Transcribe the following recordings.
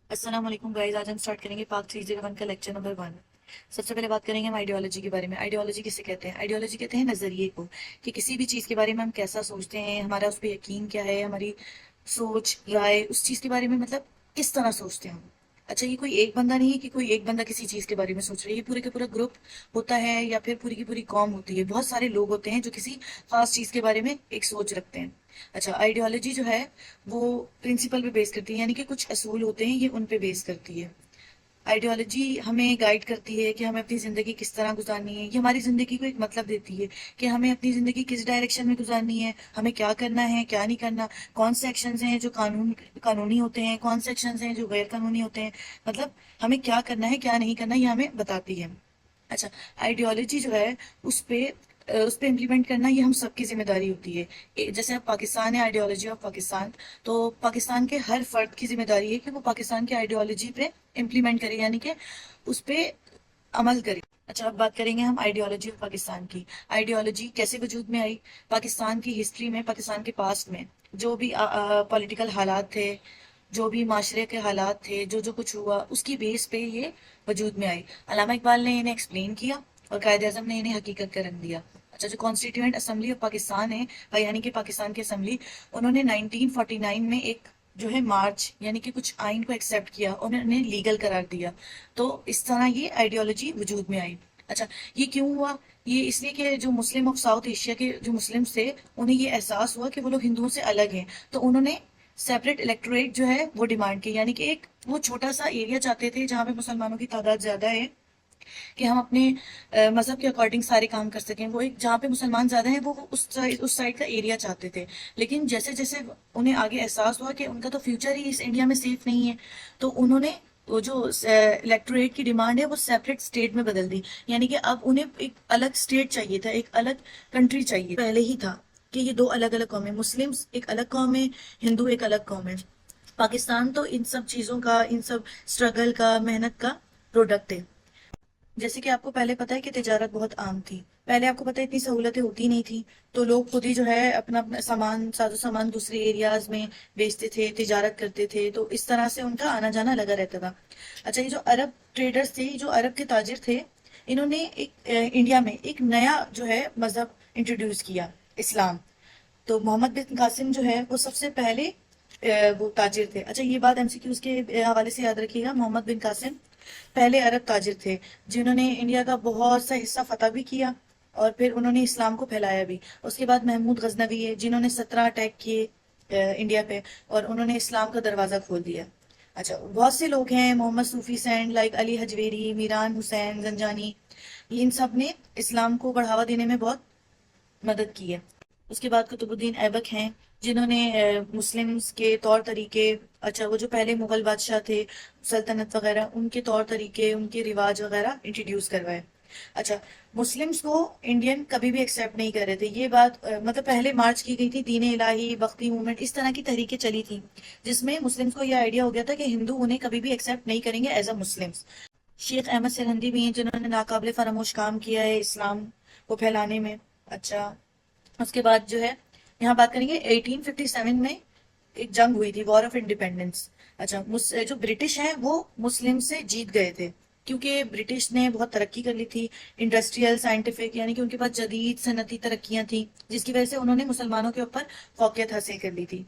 السلام علیکم گائز، آج ہم سٹارٹ کریں گے پارٹ 301 کا لیکچر نمبر 1۔ سب سے پہلے بات کریں گے ہم آئیڈیالوجی کے بارے میں۔ آئیڈیالوجی کسے کہتے ہیں؟ آئیڈیالوجی کہتے ہیں نظریے کو، کہ کسی بھی چیز کے بارے میں ہم کیسا سوچتے ہیں، ہمارا اس پہ یقین کیا ہے، ہماری سوچ رائے اس چیز کے بارے میں، مطلب کس طرح سوچتے ہیں ہم۔ اچھا، یہ کوئی ایک بندہ نہیں ہے کہ کوئی ایک بندہ کسی چیز کے بارے میں سوچ رہا ہے، یہ پورے کا پورا گروپ ہوتا ہے، یا پھر پوری کی پوری قوم ہوتی ہے، بہت سارے لوگ ہوتے ہیں جو کسی خاص چیز کے بارے میں ایک سوچ رکھتے ہیں۔ اچھا، آئیڈیالوجی جو ہے وہ پرنسپل پہ بیس کرتی ہے، یعنی کہ کچھ اصول ہوتے ہیں، یہ ان پہ بیس کرتی ہے۔ آئیڈیالوجی ہمیں گائیڈ کرتی ہے کہ ہمیں اپنی زندگی کس طرح گزارنی ہے، یہ ہماری زندگی کو ایک مطلب دیتی ہے کہ ہمیں اپنی زندگی کس ڈائریکشن میں گزارنی ہے، ہمیں کیا کرنا ہے کیا نہیں کرنا، کون سے ایکشنز ہیں جو قانونی ہوتے ہیں، کون سے ایکشنز ہیں جو غیر قانونی ہوتے ہیں، مطلب ہمیں کیا کرنا ہے کیا نہیں کرنا، یہ ہمیں بتاتی ہے۔ اچھا، آئیڈیالوجی جو ہے اس پہ امپلیمنٹ کرنا یہ ہم سب کی ذمہ داری ہوتی ہے۔ جیسے اب پاکستان ہے، آئیڈیالوجی آف پاکستان، تو پاکستان کے ہر فرد کی ذمہ داری ہے کہ وہ پاکستان کی آئیڈیالوجی پہ امپلیمنٹ کرے، یعنی کہ اس پہ عمل کرے۔ اچھا، اب بات کریں گے ہم آئیڈیالوجی آف پاکستان کی۔ آئیڈیالوجی کیسے وجود میں آئی؟ پاکستان کی ہسٹری میں، پاکستان کے پاسٹ میں جو بھی پولیٹیکل حالات تھے، جو بھی معاشرے کے حالات تھے، جو جو کچھ ہوا، اس کی بیس پہ یہ وجود میں آئی۔ علامہ اقبال نے انہیں ایکسپلین کیا اور قائد اعظم نے انہیں حقیقت کا رنگ دیا۔ اچھا، جو کانسٹیٹیوئنٹ اسمبلی آف پاکستان ہے، یعنی کہ پاکستان کی اسمبلی، انہوں نے 1949 میں ایک جو ہے مارچ، یعنی کہ کچھ آئین کو ایکسیپٹ کیا، انہوں نے لیگل قرار دیا، تو اس طرح یہ آئیڈیالوجی وجود میں آئی۔ اچھا، یہ کیوں ہوا؟ یہ اس لیے کہ جو مسلم آف ساؤتھ ایشیا کے جو مسلمس تھے، انہیں یہ احساس ہوا کہ وہ لوگ ہندوؤں سے الگ ہیں، تو انہوں نے سیپریٹ الیکٹوریٹ جو ہے وہ ڈیمانڈ کی، یعنی کہ ایک وہ چھوٹا سا ایریا چاہتے تھے جہاں پہ مسلمانوں کی تعداد زیادہ ہے، کہ ہم اپنے مذہب کے اکارڈنگ سارے کام کر سکیں۔ وہ ایک جہاں پہ مسلمان زیادہ ہیں، وہ اس سائڈ کا ایریا چاہتے تھے، لیکن جیسے جیسے انہیں آگے احساس ہوا کہ ان کا تو فیوچر ہی اس انڈیا میں سیف نہیں ہے، تو انہوں نے وہ جو الیکٹوریٹ کی ڈیمانڈ ہے وہ سیپریٹ اسٹیٹ میں بدل دی، یعنی کہ اب انہیں ایک الگ اسٹیٹ چاہیے تھا، ایک الگ کنٹری چاہیے، پہلے ہی تھا کہ یہ دو الگ الگ قومیں، مسلم ایک الگ قوم ہے، ہندو ایک الگ قوم ہے۔ پاکستان تو ان سب چیزوں کا، ان سب اسٹرگل کا، محنت کا پروڈکٹ ہے۔ جیسے کہ آپ کو پہلے پتا ہے کہ تجارت بہت عام تھی، پہلے آپ کو پتا ہے اتنی سہولتیں ہوتی نہیں تھی، تو لوگ خود ہی جو ہے اپنا اپنا سامان، ساز و سامان دوسرے ایریاز میں بیچتے تھے، تجارت کرتے تھے، تو اس طرح سے ان کا آنا جانا لگا رہتا تھا۔ اچھا، یہ جو عرب ٹریڈرز تھے، جو عرب کے تاجر تھے، انہوں نے ایک انڈیا میں ایک نیا جو ہے مذہب انٹروڈیوس کیا، اسلام۔ تو محمد بن قاسم جو ہے وہ سب سے پہلے وہ تاجر تھے۔ اچھا، یہ بات MCQs کے حوالے سے یاد رکھیے گا، محمد بن قاسم پہلے عرب تاجر تھے جنہوں نے انڈیا کا بہت سا حصہ فتح بھی کیا، اور پھر انہوں نے اسلام کو پھیلایا بھی۔ اس کے بعد محمود غزنوی ہے، جنہوں نے 17 اٹیک کیے انڈیا پہ، اور انہوں نے اسلام کا دروازہ کھول دیا۔ اچھا، بہت سے لوگ ہیں، محمد صوفی سینڈ، لائک علی حجویری، میران حسین زنجانی، ان سب نے اسلام کو بڑھاوا دینے میں بہت مدد کی ہے۔ اس کے بعد قطب الدین ایبک ہیں، جنہوں نے مسلمز کے طور طریقے، اچھا وہ جو پہلے مغل بادشاہ تھے، سلطنت وغیرہ، ان کے طور طریقے، ان کے رواج وغیرہ انٹروڈیوس کروائے۔ اچھا، مسلمز کو انڈین کبھی بھی ایکسیپٹ نہیں کر رہے تھے، یہ بات مطلب پہلے مارچ کی گئی تھی، دین الہی، بختی موومنٹ، اس طرح کی تحریکیں چلی تھیں، جس میں مسلمز کو یہ آئیڈیا ہو گیا تھا کہ ہندو انہیں کبھی بھی ایکسیپٹ نہیں کریں گے ایز اے مسلمز۔ شیخ احمد سرہندی بھی ہیں، جنہوں نے ناقابل فراموش کام کیا ہے اسلام کو پھیلانے میں۔ اچھا، اس کے بعد جو ہے یہاں بات کریں گے 1857 میں ایک جنگ ہوئی تھی، وار آف انڈیپینڈنس۔ اچھا، جو برٹش ہیں وہ مسلم سے جیت گئے تھے، کیونکہ برٹش نے بہت ترقی کر لی تھی، انڈسٹریل، سائنٹیفک، یعنی کہ ان کے پاس جدید صنعتی ترقیاں تھیں، جس کی وجہ سے انہوں نے مسلمانوں کے اوپر فوقیت حاصل کر لی تھی۔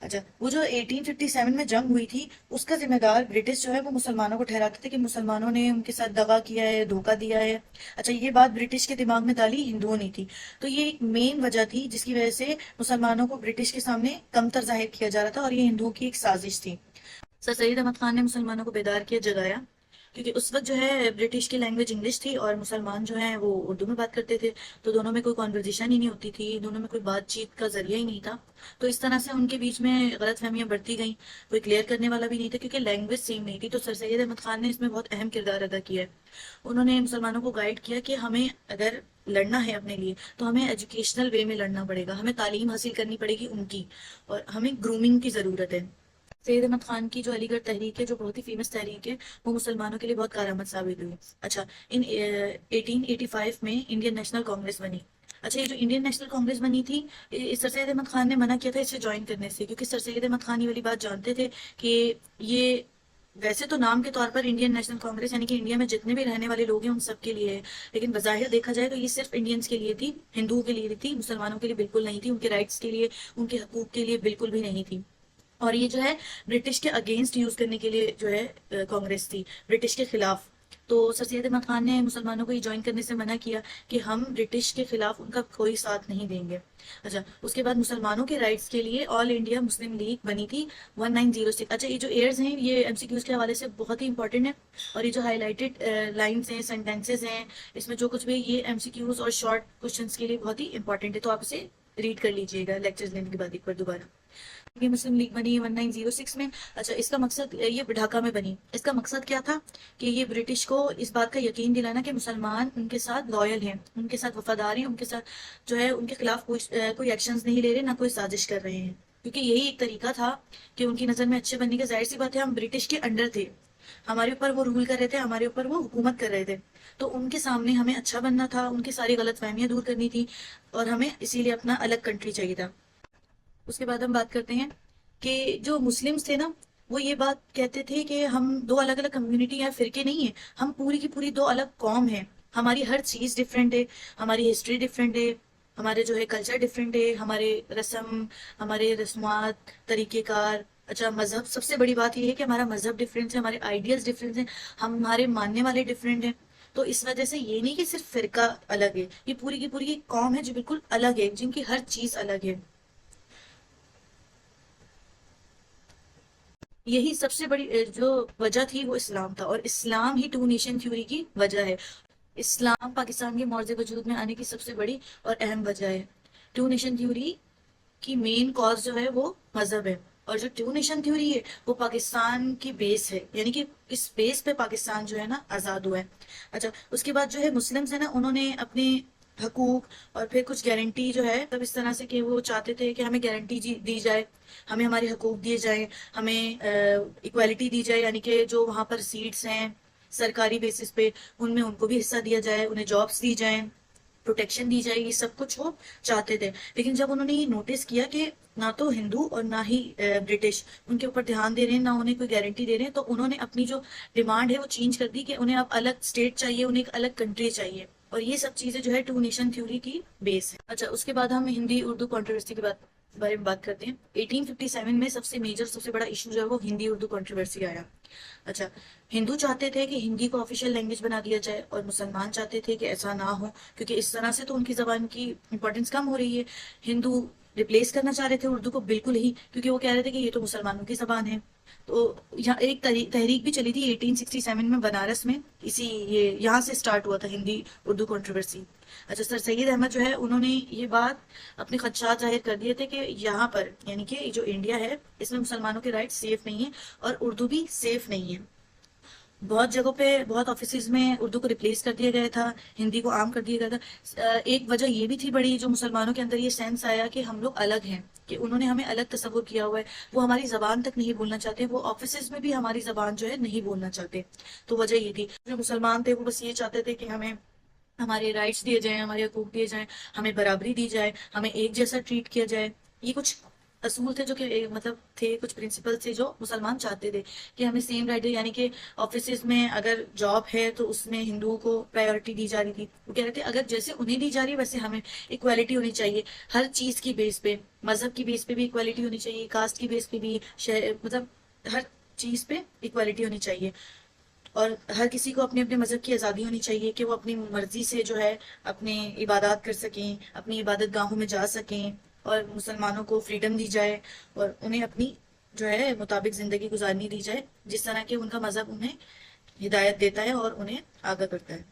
اچھا، وہ جو 1857 میں جنگ ہوئی تھی، اس کا ذمہ دار برٹش جو ہے وہ مسلمانوں کو ٹھہراتے تھے کہ مسلمانوں نے ان کے ساتھ دغا کیا ہے، دھوکہ دیا ہے۔ اچھا، یہ بات برٹش کے دماغ میں ڈالی، ہندوؤں نے تھی، تو یہ ایک مین وجہ تھی جس کی وجہ سے مسلمانوں کو برٹش کے سامنے کمتر ظاہر کیا جا رہا تھا، اور یہ ہندوؤں کی ایک سازش تھی۔ سر سید احمد خان نے مسلمانوں کو بیدار کیا، جگایا، کیونکہ اس وقت جو ہے برٹش کی لینگویج انگلش تھی اور مسلمان جو ہیں وہ اردو میں بات کرتے تھے، تو دونوں میں کوئی کانورزیشن ہی نہیں ہوتی تھی، دونوں میں کوئی بات چیت کا ذریعہ ہی نہیں تھا، تو اس طرح سے ان کے بیچ میں غلط فہمیاں بڑھتی گئیں، کوئی کلیئر کرنے والا بھی نہیں تھا، کیونکہ لینگویج سیم نہیں تھی۔ تو سر سید احمد خان نے اس میں بہت اہم کردار ادا کیا ہے، انہوں نے مسلمانوں کو گائیڈ کیا کہ ہمیں اگر لڑنا ہے اپنے لیے تو ہمیں ایجوکیشنل وے میں لڑنا پڑے گا، ہمیں تعلیم حاصل کرنی پڑے گی ان کی، اور ہمیں گرومنگ کی ضرورت ہے۔ سید احمد خان کی جو علی گڑھ تحریک ہے، جو بہت ہی فیمس تحریک ہے، وہ مسلمانوں کے لیے بہت کارآمد ثابت ہوئی۔ اچھا، ان 1885 میں انڈین نیشنل کانگریس بنی۔ اچھا، یہ جو انڈین نیشنل کانگریس بنی تھی، سر سید احمد خان نے منع کیا تھا اسے جوائن کرنے سے، کیونکہ سر سید احمد خان یہ والی بات جانتے تھے کہ یہ ویسے تو نام کے طور پر انڈین نیشنل کانگریس یعنی کہ انڈیا میں جتنے بھی رہنے والے لوگ ہیں ان سب کے لیے ہے، لیکن بظاہر دیکھا جائے تو یہ صرف انڈینس کے لیے تھی، ہندوؤں کے لیے تھی، مسلمانوں کے لیے بالکل نہیں تھی، ان کے رائٹس کے لیے، ان کے حقوق کے لیے بالکل بھی نہیں تھی۔ اور یہ جو ہے برٹش کے اگینسٹ یوز کرنے کے لیے جو ہے کانگریس تھی، برٹش کے خلاف۔ تو سر سید احمد خان نے مسلمانوں کو یہ جوائن کرنے سے منع کیا کہ ہم برٹش کے خلاف ان کا کوئی ساتھ نہیں دیں گے۔ اچھا، اس کے بعد مسلمانوں کے رائٹس کے لیے آل انڈیا مسلم لیگ بنی تھی 1906۔ اچھا، یہ جو ایئرز ہیں یہ ایم سی کیوز کے حوالے سے بہت ہی امپورٹنٹ ہے، اور یہ جو ہائی لائٹڈ لائنس ہیں، سینٹینسز ہیں، اس میں جو کچھ بھی یہ ایم سی کیوز اور شارٹ کوشچنس کے لیے بہت ہی امپورٹنٹ ہے، تو آپ اسے ریڈ کر لیجئے گا لیکچرز لینے کے بعد ایک بار دوبارہ۔ یہ مسلم لیگ بنی 1906 میں۔ اچھا، اس کا مقصد، یہ ڈھاکہ میں بنی، اس کا مقصد کیا تھا کہ یہ برٹش کو اس بات کا یقین دلانا کہ مسلمان ان کے ساتھ لائل ہیں، ان کے ساتھ وفادار ہیں، ان کے ساتھ جو ہے ان کے خلاف کوئی ایکشنز نہیں لے رہے، نہ کوئی سازش کر رہے ہیں، کیونکہ یہی ایک طریقہ تھا کہ ان کی نظر میں اچھے بننے کا۔ ظاہر سی بات ہے، ہم برٹش کے انڈر تھے، ہمارے اوپر وہ رول کر رہے تھے، ہمارے اوپر وہ حکومت کر رہے تھے، تو ان کے سامنے ہمیں اچھا بننا تھا، ان کی ساری غلط فہمیاں دور کرنی تھی، اور ہمیں اسی لیے اپنا الگ کنٹری چاہیے تھا۔ اس کے بعد ہم بات کرتے ہیں کہ جو مسلمز تھے نا، وہ یہ بات کہتے تھے کہ ہم دو الگ الگ کمیونٹی یا فرقے نہیں ہیں، ہم پوری کی پوری دو الگ قوم ہیں، ہماری ہر چیز ڈیفرنٹ ہے، ہماری ہسٹری ڈیفرنٹ ہے، ہمارے جو ہے کلچر ڈیفرنٹ ہے، ہمارے رسم، ہمارے رسومات، طریقہ کار۔ اچھا، مذہب، سب سے بڑی بات یہ ہے کہ ہمارا مذہب ڈیفرنٹ ہے، ہمارے آئیڈیاز ڈیفرنٹ ہیں، ہمارے ماننے والے ڈیفرنٹ ہیں۔ تو اس وجہ سے یہ نہیں کہ صرف فرقہ الگ ہے، یہ پوری کی پوری ایک قوم ہے جو بالکل الگ ہے، جن کی ہر چیز الگ ہے۔ یہی سب سے بڑی جو وجہ تھی وہ اسلام تھا، اور اسلام ہی ٹو نیشن تھیوری کی وجہ ہے۔ اسلام پاکستان کے معرض وجود میں آنے کی سب سے بڑی اور اہم وجہ ہے۔ ٹو نیشن تھیوری کی مین کاز جو ہے وہ مذہب ہے، اور جو ٹو نیشن تھیوری ہے وہ پاکستان کی بیس ہے، یعنی کہ اس بیس پہ پاکستان جو ہے نا آزاد ہوا ہے۔ اچھا، اس کے بعد جو ہے مسلمز ہیں نا، انہوں نے اپنے حقوق اور پھر کچھ گارنٹی جو ہے تب اس طرح سے کہ وہ چاہتے تھے کہ ہمیں گارنٹی دی جائے، ہمیں ہمارے حقوق دیے جائیں، ہمیں ایکویلٹی دی جائے، یعنی کہ جو وہاں پر سیٹس ہیں سرکاری بیسس پہ ان میں ان کو بھی حصہ دیا جائے، انہیں جابس دی جائیں، پروٹیکشن دی جائے، یہ سب کچھ وہ چاہتے تھے۔ لیکن جب انہوں نے یہ نوٹس کیا کہ نہ تو ہندو اور نہ ہی برٹش ان کے اوپر دھیان دے رہے ہیں، نہ انہیں کوئی گارنٹی دے رہے ہیں، تو انہوں نے اپنی جو ڈیمانڈ ہے وہ چینج کر دی کہ انہیں اب الگ اسٹیٹ چاہیے، انہیں ایک الگ کنٹری چاہیے، اور یہ سب چیزیں جو ہے ٹو نیشن تھیوری کی بیس ہے۔ اچھا، اس کے بعد ہم ہندی اردو کنٹروورسی کے بارے میں بات کرتے ہیں۔ 1857 میں سب سے میجر، سب سے بڑا ایشو جو ہے وہ ہندی اردو کنٹروورسی آیا۔ اچھا، ہندو چاہتے تھے کہ ہندی کو آفیشیل لینگویج بنا دیا جائے، اور مسلمان چاہتے تھے کہ ایسا نہ ہو، کیونکہ اس طرح سے تو ان کی زبان کی امپورٹنس کم ہو رہی ہے۔ ہندو ریپلیس کرنا چاہ رہے تھے اردو کو بالکل ہی، کیونکہ وہ کہہ رہے تھے کہ یہ تو مسلمانوں کی زبان ہے۔ تو یہاں ایک تحریک بھی چلی تھی 1867 میں بنارس میں، یہاں سے سٹارٹ ہوا تھا ہندی اردو کنٹروورسی۔ اچھا، سر سید احمد جو ہے انہوں نے یہ بات اپنے خدشات ظاہر کر دیے تھے کہ یہاں پر یعنی کہ جو انڈیا ہے اس میں مسلمانوں کے رائٹ سیف نہیں ہیں، اور اردو بھی سیف نہیں ہے۔ بہت جگہوں پہ، بہت آفیسز میں اردو کو ریپلیس کر دیا گیا تھا، ہندی کو عام کر دیا گیا تھا۔ ایک وجہ یہ بھی تھی بڑی، جو مسلمانوں کے اندر یہ سینس آیا کہ ہم لوگ الگ ہیں، کہ انہوں نے ہمیں الگ تصور کیا ہوا ہے، وہ ہماری زبان تک نہیں بولنا چاہتے، وہ آفیسز میں بھی ہماری زبان جو ہے نہیں بولنا چاہتے۔ تو وجہ یہ تھی، جو مسلمان تھے وہ بس یہ چاہتے تھے کہ ہمیں ہمارے رائٹس دیے جائیں، ہمارے حقوق دیے جائیں، ہمیں برابری دی جائے، ہمیں ایک جیسا ٹریٹ کیا جائے۔ یہ کچھ اصول تھے جو کہ مطلب تھے، کچھ پرنسپل تھے جو مسلمان چاہتے تھے کہ ہمیں سیم رائٹ، یعنی کہ آفیسز میں اگر جاب ہے تو اس میں ہندوؤں کو پرائیورٹی دی جا رہی تھی، وہ کہہ رہے تھے اگر جیسے انہیں دی جا رہی ہے ویسے ہمیں ایکویلٹی ہونی چاہیے، ہر چیز کی بیس پہ، مذہب کی بیس پہ بھی ایکویلٹی ہونی چاہیے، کاسٹ کی بیس پہ بھی، مطلب ہر چیز پہ ایکویلٹی ہونی چاہیے، اور ہر کسی کو اپنے اپنے مذہب کی آزادی ہونی چاہیے کہ وہ اپنی مرضی سے جو ہے اپنے عبادات کر سکیں، اپنی عبادت گاہوں میں جا سکیں، اور مسلمانوں کو فریڈم دی جائے، اور انہیں اپنی جو ہے مطابق زندگی گزارنی دی جائے، جس طرح کہ ان کا مذہب انہیں ہدایت دیتا ہے اور انہیں آگاہ کرتا ہے۔